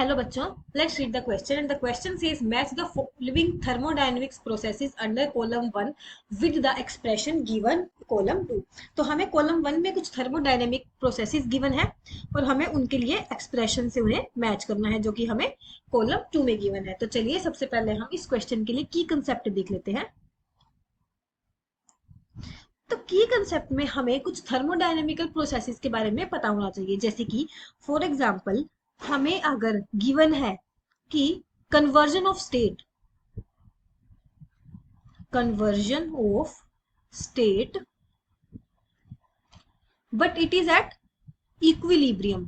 Hello बच्चों, let's read the question and the question says match the following thermodynamics processes under column 1 with the expression given column 2। तो हमें column 1 में कुछ thermodynamic processes given है और हमें उनके लिए expression से उन्हें मैच करना है जो कि हमें column 2 में given है। तो चलिए सबसे पहले हम इस question के लिए की concept देख लेते हैं। तो की कंसेप्ट में हमें कुछ थर्मोडायनेमिकल प्रोसेसेस के बारे में पता होना चाहिए, जैसे कि फॉर एग्जांपल हमें अगर गिवन है कि conversion of state but it is at equilibrium,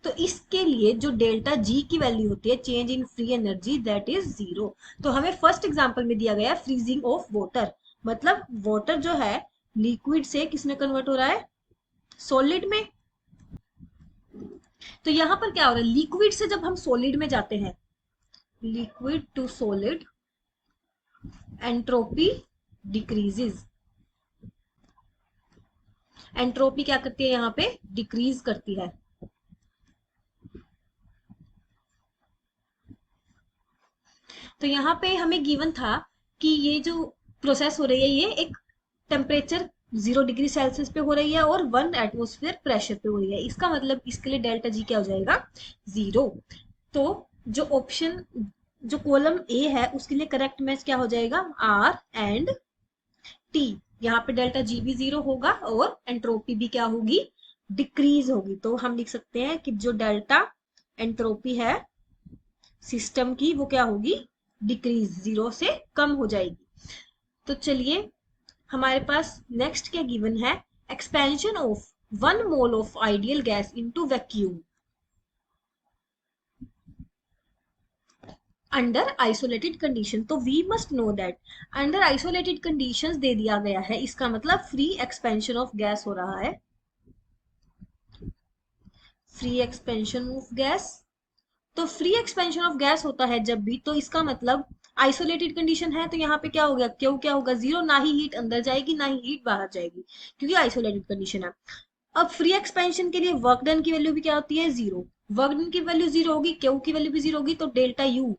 तो इसके लिए जो डेल्टा जी की वैल्यू होती है change in free energy that is 0। तो हमें फर्स्ट एग्जांपल में दिया गया फ्रीजिंग ऑफ वाटर, मतलब वाटर जो है लिक्विड से किसमें कन्वर्ट हो रहा है, सॉलिड में। तो यहां पर क्या हो रहा है, लिक्विड से जब हम सॉलिड में जाते हैं, liquid to solid, entropy decreases. Entropy क्या करती है, यहां पे डिक्रीज करती है। तो यहाँ पे हमें गिवन था कि ये जो प्रोसेस हो रही है ये एक टेम्परेचर 0 डिग्री सेल्सियस पे हो रही है और 1 एटमोस्फेयर प्रेशर पे हो रही है। इसका मतलब इसके लिए डेल्टा जी क्या हो जाएगा, 0। तो जो ऑप्शन जो कॉलम ए है उसके लिए करेक्ट मैच क्या हो जाएगा, आर एंड टी। यहाँ पे डेल्टा जी भी 0 होगा और एंट्रोपी भी क्या होगी, डिक्रीज होगी। तो हम लिख सकते हैं कि जो डेल्टा एंट्रोपी है सिस्टम की वो क्या होगी, डिक्रीज, 0 से कम हो जाएगी। तो चलिए हमारे पास नेक्स्ट क्या गिवन है, expansion of 1 mole of ideal gas into vacuum under isolated condition. तो we must know that under isolated conditions दे दिया गया है, इसका मतलब फ्री एक्सपेंशन ऑफ गैस हो रहा है, फ्री एक्सपेंशन ऑफ गैस। तो फ्री एक्सपेंशन ऑफ गैस होता है जब भी, तो इसका मतलब आइसोलेटेड कंडीशन है, तो यहाँ पे क्या हो गया, क्यों क्या होगा, 0, ना ही हीट अंदर जाएगी ना ही हीट बाहर जाएगी क्योंकि आइसोलेटेड कंडीशन है। अब फ्री एक्सपेंशन के लिए वर्क डन की वैल्यू भी क्या होती है, 0। वर्क डन की वैल्यू 0 होगी, क्यू की वैल्यू भी 0 होगी, तो डेल्टा यू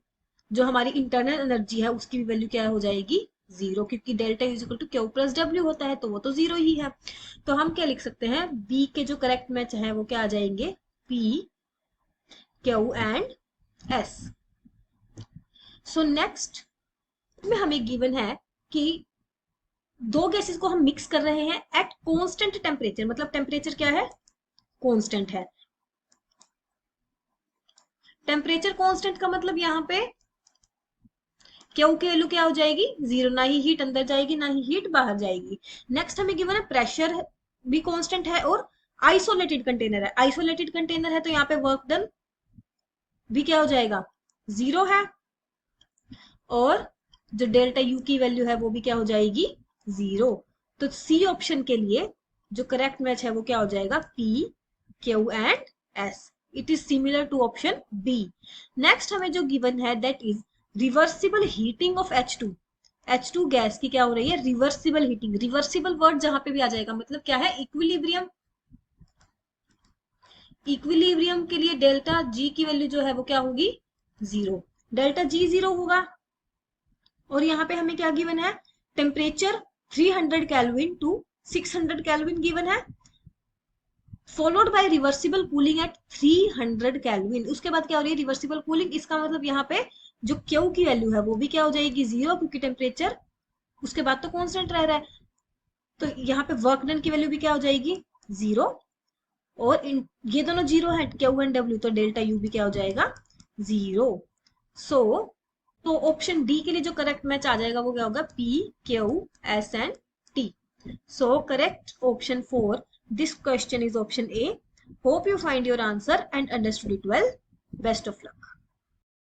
जो हमारी इंटरनल एनर्जी है उसकी भी वैल्यू क्या हो जाएगी, 0, क्योंकि delta is equal to Q plus W होता है तो वो तो 0 ही है। तो हम क्या लिख सकते हैं, बी के जो करेक्ट मैच है वो क्या आ जाएंगे, P Q and S. So next में हमें गिवन है कि दो गैसेस को हम मिक्स कर रहे हैं एट कांस्टेंट टेम्परेचर, मतलब टेम्परेचर क्या है, कांस्टेंट है। टेम्परेचर कांस्टेंट का मतलब यहाँ पे क्यू की वैल्यू क्या हो जाएगी, 0, ना ही हीट अंदर जाएगी ना ही हीट बाहर जाएगी। नेक्स्ट हमें गिवन है प्रेशर भी कांस्टेंट है और आइसोलेटेड कंटेनर है, आइसोलेटेड कंटेनर है तो यहाँ पे वर्क डन भी क्या हो जाएगा, 0 है, और जो डेल्टा यू की वैल्यू है वो भी क्या हो जाएगी, 0। तो सी ऑप्शन के लिए जो करेक्ट मैच है वो क्या हो जाएगा, P Q and S. It is similar to option B. Next हमें जो गिवन है that is reversible heating of H2 gas की क्या हो रही है, रिवर्सिबल हीटिंग। रिवर्सिबल वर्ड जहां पे भी आ जाएगा मतलब क्या है, इक्विलिब्रियम। इक्विलिब्रियम के लिए डेल्टा जी की वैल्यू जो है वो क्या होगी, 0। डेल्टा जी 0 होगा और यहाँ पे हमें क्या गिवन है, temperature 300 kelvin to 600 kelvin given है, followed by reversible cooling at 300 kelvin. उसके बाद क्या हो रही है, रिवर्सिबल कूलिंग। इसका मतलब यहाँ पे जो क्यू की वैल्यू है वो भी क्या हो जाएगी, 0, क्योंकि टेम्परेचर उसके बाद तो कांस्टेंट रह रहा है। तो यहाँ पे वर्क डन की वैल्यू भी क्या हो जाएगी, 0, और ये दोनों 0 है, क्यू एंड डब्ल्यू, तो डेल्टा यू भी क्या हो जाएगा, 0। सो तो ऑप्शन डी के लिए जो करेक्ट मैच आ जाएगा वो क्या होगा, P Q S and T. So correct option 4, this question is option A. Hope you find your answer and understood it well. Best of luck.